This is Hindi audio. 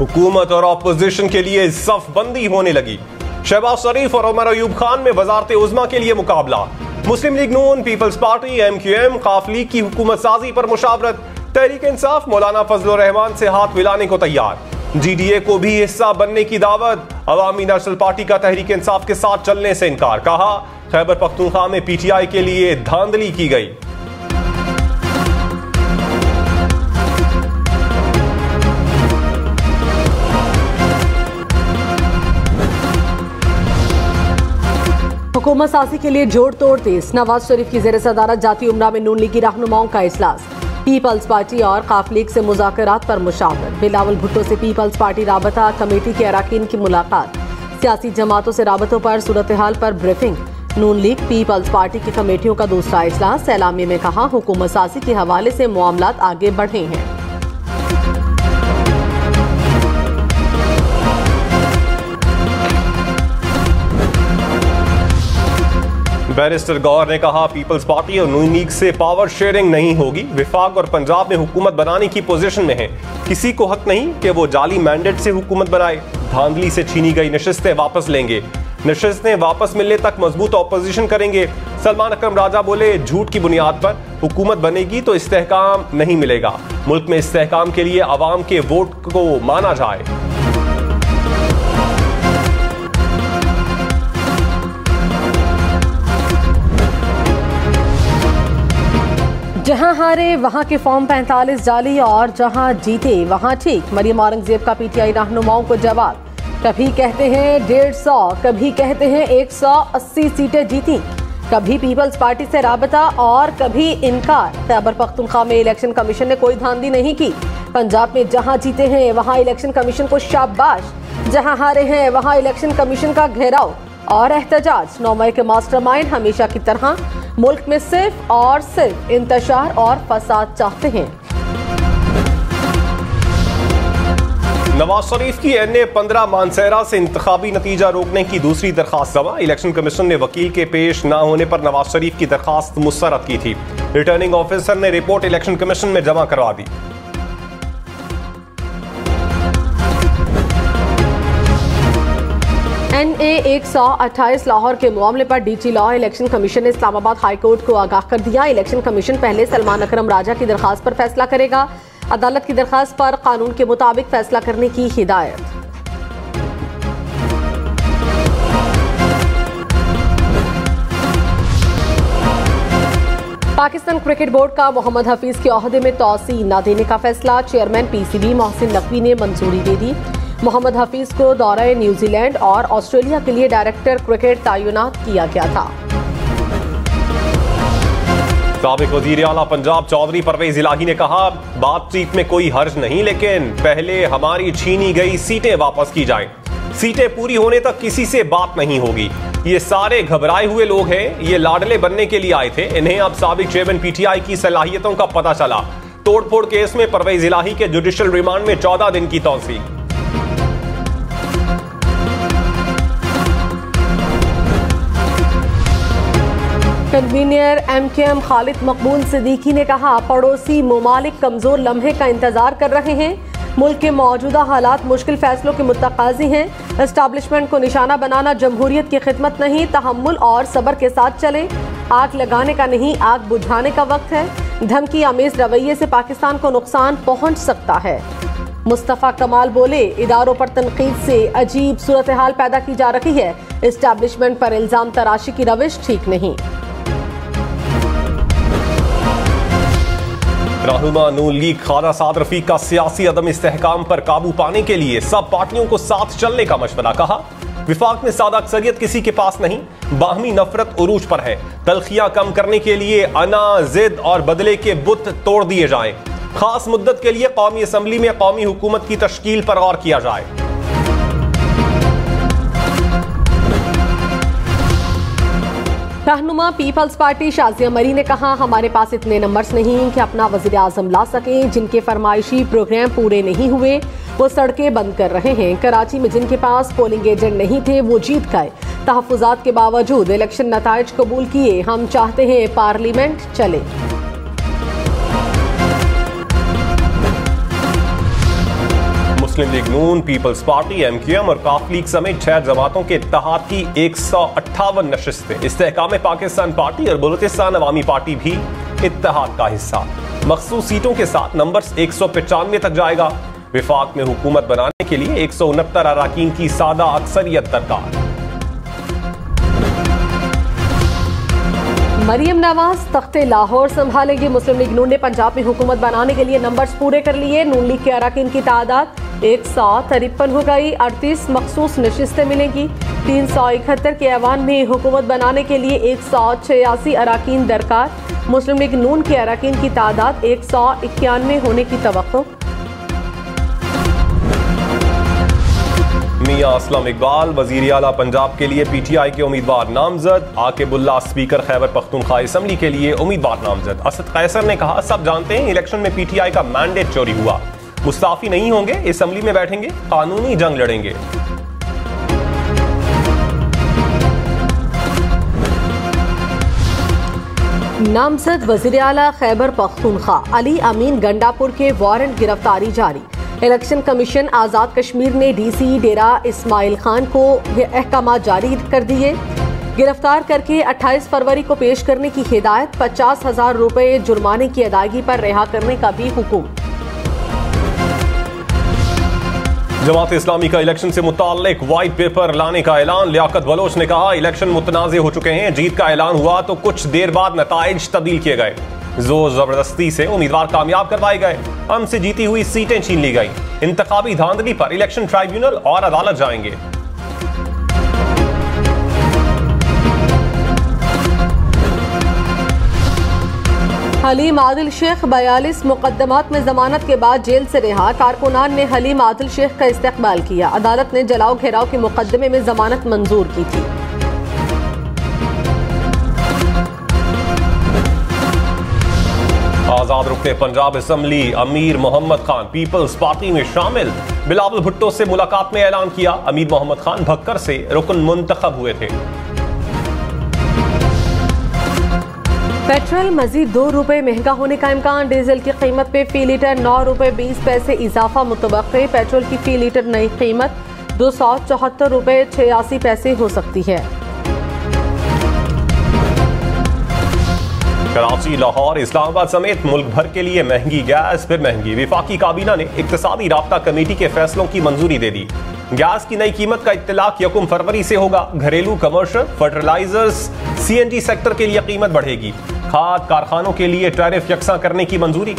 हुकूमत और अपोजिशन के लिए सफबंदी होने लगी। शहबाज शरीफ और उमर अयूब खान में वजारत उज़्मा के लिए मुकाबला। मुस्लिम लीग नून, पीपल्स पार्टी, MQM, काफ लीग की हुकूमत साजी पर मुशावरत। तहरीक इंसाफ मौलाना फजलुर रहमान से हाथ मिलाने को तैयार। GDA को भी हिस्सा बनने की दावत। अवामी नेशनल पार्टी का तहरीक इंसाफ के साथ चलने से इनकार। कहा खैबर पख्तूनख्वा में PTI के लिए धांधली की गई। हुकूमत साजी के लिए जोड़ तोड़ तेज। नवाज शरीफ की ज़ेर सदारत जाती उमरा में नून लीगी रहनुमाओं का इजलास। पीपल्स पार्टी और काफ लीग से मुज़ाकरात पर मुशावरत। बिलावल भुट्टो से पीपल्स पार्टी राबता कमेटी के अरकान की मुलाकात। सियासी जमातों से राबतों पर सूरत हाल पर ब्रीफिंग। नून लीग पीपल्स पार्टी की कमेटियों का दूसरा इजलास। एलामी में कहा हुकूमत साजी के हवाले से मामलात आगे बढ़े हैं। बैरिस्टर गौहर ने कहा पीपल्स पार्टी और नून लीग से पावर शेयरिंग नहीं होगी। विफाक और पंजाब में हुकूमत बनाने की पोजीशन में है। किसी को हक नहीं कि वो जाली मैंडेट से हुकूमत बनाए। धांधली से छीनी गई नशिस्तें वापस लेंगे। नशिस्तें वापस मिलने तक मजबूत ऑपोजिशन करेंगे। सलमान अकरम राजा बोले झूठ की बुनियाद पर हुकूमत बनेगी तो इस्तेहकाम नहीं मिलेगा। मुल्क में इस्तेहकाम के लिए अवाम के वोट को माना जाए। जहां हारे वहां के फॉर्म 45 जाली और जहां जीते वहां ठीक। मरियम औरंगजेब का PTI रहनुमाओं को जवाब। कभी कहते हैं 150, कभी कहते हैं 180 सीटें जीती, कभी पीपल्स पार्टी से राबता और कभी इनकार। खैबर पख्तूनख्वा में इलेक्शन कमीशन ने कोई धांधली नहीं की। पंजाब में जहां जीते हैं वहां इलेक्शन कमीशन को शाबाश, जहां हारे हैं वहां इलेक्शन कमीशन का घेराव और एहतजाज। 9 मई के मास्टरमाइंड हमेशा की तरह मुल्क में सिर्फ और सिर्फ इंतशार और फसाद चाहते हैं। नवाज शरीफ की NA 15 मानसेरा से इंतखाबी नतीजा रोकने की दूसरी दरखास्त जमा। इलेक्शन कमीशन ने वकील के पेश न होने पर नवाज शरीफ की दरखास्त मुस्तरद की थी। रिटर्निंग ऑफिसर ने रिपोर्ट इलेक्शन कमीशन में जमा करवा दी। NA 128 लाहौर के मामले पर DG लॉ इलेक्शन कमीशन ने इस्लामाबाद हाई कोर्ट को आगाह कर दिया। इलेक्शन कमीशन पहले सलमान अकरम राजा की दरखास्त पर फैसला करेगा। अदालत की दरखास्त पर कानून के मुताबिक फैसला करने की हिदायत। पाकिस्तान क्रिकेट बोर्ड का मोहम्मद हफीज के ओहदे में तौसीह न देने का फैसला। चेयरमैन PCB मोहसिन नकवी ने मंजूरी दे दी। मोहम्मद हफीज को दौरे न्यूजीलैंड और ऑस्ट्रेलिया के लिए डायरेक्टर क्रिकेट तैनात किया गया था। साबिक वजीर आला पंजाब चौधरी परवेज इलाही ने कहा बातचीत में कोई हर्ज नहीं, लेकिन पहले हमारी छीनी गई सीटें वापस की जाएं। सीटें पूरी होने तक किसी से बात नहीं होगी। ये सारे घबराए हुए लोग हैं। ये लाडले बनने के लिए आए थे। इन्हें अब साबिक चेयरमैन PTI की सलाहियतों का पता चला। तोड़फोड़ केस में परवेज इलाही के जुडिशियल रिमांड में 14 दिन की तौसीह। कन्वीनर MKM खालिद मकबूल सिद्दीकी ने कहा पड़ोसी ममालिक कमजोर लम्हे का इंतजार कर रहे हैं। मुल्क के मौजूदा हालात मुश्किल फैसलों के मुतकाजी हैं। एस्टैब्लिशमेंट को निशाना बनाना जमहूरियत की खिदमत नहीं, तहम्मुल और सब्र के साथ चले। आग लगाने का नहीं, आग बुझाने का वक्त है। धमकी आमेज रवैये से पाकिस्तान को नुकसान पहुंच सकता है। मुस्तफ़ा कमाल बोले इदारों पर तनकीद से अजीब सूरत हाल पैदा की जा रही है। एस्टैब्लिशमेंट पर इल्जाम तराशी की रविश ठीक नहीं। रहनुमा नून लीग ख्वाजा साद रफीक का सियासी अदम इस्तेहकाम पर काबू पाने के लिए सब पार्टियों को साथ चलने का मशवरा। कहा विफाक में सादा अक्सरियत किसी के पास नहीं, बाहमी नफरत उरूज पर है। तलखियां कम करने के लिए अना, जिद और बदले के बुत तोड़ दिए जाएं। खास मुद्दत के लिए कौमी असम्बली में कौमी हुकूमत की तश्कील पर गौर किया जाए। रहनुमा पीपल्स पार्टी शाजिया मरी ने कहा हमारे पास इतने नंबर्स नहीं कि अपना वज़ीर आज़म ला सकें। जिनके फरमाइशी प्रोग्राम पूरे नहीं हुए वो सड़कें बंद कर रहे हैं। कराची में जिनके पास पोलिंग एजेंट नहीं थे वो जीत गए। तहफ़्फ़ुज़ात के बावजूद इलेक्शन नताइज कबूल किए। हम चाहते हैं पार्लियामेंट चले। मुस्लिम लीग नून, पीपल्स पार्टी, MQM और काफ लीग समेत 6 जमातों के इत्तेहाद की 158 नशिस्तें। इस्तेहकाम पाकिस्तान पार्टी और बलूचिस्तान अवामी पार्टी भी इत्तेहाद का हिस्सा। मखसूस सीटों के साथ नंबर 195 तक जाएगा। विफाक में हुकूमत बनाने के लिए 169 अराकीन की सादा अक्सरियत दरकार। मरियम नवाज तख्ते लाहौर संभालेंगे। मुस्लिम लीग नून ने पंजाब में हुकूमत बनाने के लिए नंबर्स पूरे कर लिए। नून लीग के अराकीन की तादाद 153 हो गई। 38 मखसूस नशिस्तें मिलेंगी। 371 के ऐवान में हुकूमत बनाने के लिए 186 अराकीन दरकार। मुस्लिम लीग नून के अराकीन की तादाद 191 होने की तवक्को। मियां असलम इकबाल वजीर आला पंजाब के लिए PTI के उम्मीदवार नामजद। आकिबुल्ला स्पीकर खैबर पख्तूनख्वा असम्बली के लिए उम्मीदवार नामजद। असद कैसर ने कहा, सब जानते हैं इलेक्शन में PTI का मैंडेट चोरी हुआ, मुस्ताफी नहीं होंगे, असम्बली में बैठेंगे, कानूनी जंग लड़ेंगे। नामजद वजीर आला खैबर पख्तूनख्वा अली अमीन गंडापुर के वारंट गिरफ्तारी जारी। इलेक्शन कमीशन आज़ाद कश्मीर ने DC डेरा इस्माइल खान को अहकाम जारी कर दिए। गिरफ्तार करके 28 फरवरी को पेश करने की हिदायत। 50,000 रुपए जुर्माने की अदायगी पर रिहा करने का भी हुक्म। जमात इस्लामी का इलेक्शन से मुताल्लिक व्हाइट पेपर लाने का ऐलान। लियाकत बलोच ने कहा, इलेक्शन मुतनाज़े हो चुके हैं, जीत का ऐलान हुआ तो कुछ देर बाद नताइज तब्दील किए गए, जोर जबरदस्ती से उम्मीदवार कामयाब करवाए गए, हमसे जीती हुई सीटें छीन ली गई। इंतखाबी धांधली पर इलेक्शन ट्राइब्यूनल और अदालत जाएंगे। हलीम आदिल शेख 42 मुकदमात में जमानत के बाद जेल से रिहा। कारकुनान ने हलीम आदिल शेख का इस्तकबाल किया। अदालत ने जलाओ घेराव के मुकदमे में जमानत मंजूर की थी। आजाद रुकने पंजाब असम्बली अमीर मोहम्मद खान पीपल्स पार्टी में शामिल। बिलावल भुट्टो से मुलाकात में ऐलान किया, अमीर मोहम्मद खान भक्कर से रुकन मुंतखब हुए थे। पेट्रोल मजीद 2 रुपए महंगा होने का इम्कान। डीजल की कीमत पे फी लीटर 9 रुपए 20 पैसे इजाफा मुतवक्के। पेट्रोल की फी लीटर नई कीमत 274 रुपए 86 पैसे हो सकती है। कराची, लाहौर, इस्लामाबाद समेत मुल्क भर के लिए महंगी गैस फिर महंगी। विफाकी काबीना ने इक्तिसादी राब्ता कमेटी के फैसलों की मंजूरी दे दी। गैस की नई कीमत का इत्तलाक 1 फरवरी से होगा। घरेलू, कमर्शियल, फर्टिलाइजर्स, CNG सेक्टर के लिए कीमत बढ़ेगी। खाद कारखानों के लिए टैरिफ यकसा करने की मंजूरी।